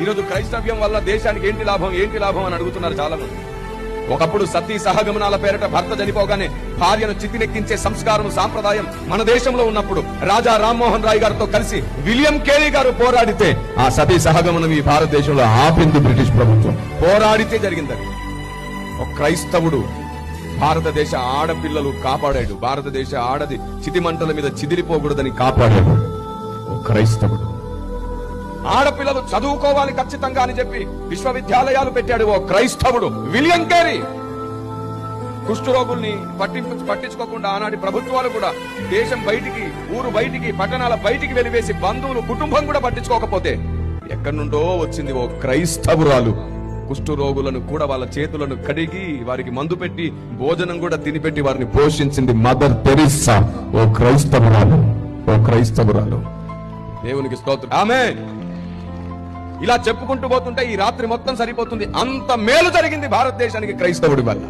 ఈరోజు క్రైస్తవ్యం వల్ల దేశానికి ఏంటి లాభం అని అడుగుతున్నారు చాలా మంది. ఒకప్పుడు సతీ సహగమనాల పేరిట భర్త చనిపోగానే భార్యను చితినెక్కించే సంస్కారం సాంప్రదాయం మన దేశంలో ఉన్నప్పుడు రాజా రామ్మోహన్ రాయ్ గారితో కలిసి విలియం కేరీ గారు పోరాడితే ఆ సతీ సహగమనం ఈ భారతదేశంలో ఆపింది బ్రిటిష్ ప్రభుత్వం. పోరాడితే జరిగిందని. ఒక క్రైస్తవుడు భారతదేశ ఆడపిల్లలు కాపాడాడు. భారతదేశ ఆడది చితిమంటల మీద చిదిరిపోకూడదని కాపాడాడు ఒక క్రైస్తవుడు. ఆడపిల్లలు చదువుకోవాలి ఖచ్చితంగా అని చెప్పి విశ్వవిద్యాలయాలు పెట్టాడు ఓ క్రైస్తవుడు విలియం కేరీ. కుష్ఠరోగుల్ని పట్టించుకోకుండా ఆనాటి ప్రభుత్వాలు కూడా దేశం బయటికి, ఊరు బయటికి, పట్టణాల బయటికి వెలివేసి బంధువులు, కుటుంబం కూడా పట్టించుకోకపోతే ఎక్కడి నుండో వచ్చింది ఓ క్రైస్తవురాలు. కుష్ఠరోగులను కూడా వాళ్ళ చేతులను కడిగి వారికి మందు పెట్టి భోజనం కూడా తినిపెట్టి వారిని పోషించింది మదర్ తెరిస్సా. ఓ క్రైస్తవురాలు. దేవునికి స్తోత్రం. ఆమేన్. ఇలా చెప్పుకుంటూ పోతుంటే ఈ రాత్రి మొత్తం సరిపోతుంది. అంత మేలు జరిగింది భారతదేశానికి క్రైస్తవుడి వల్ల.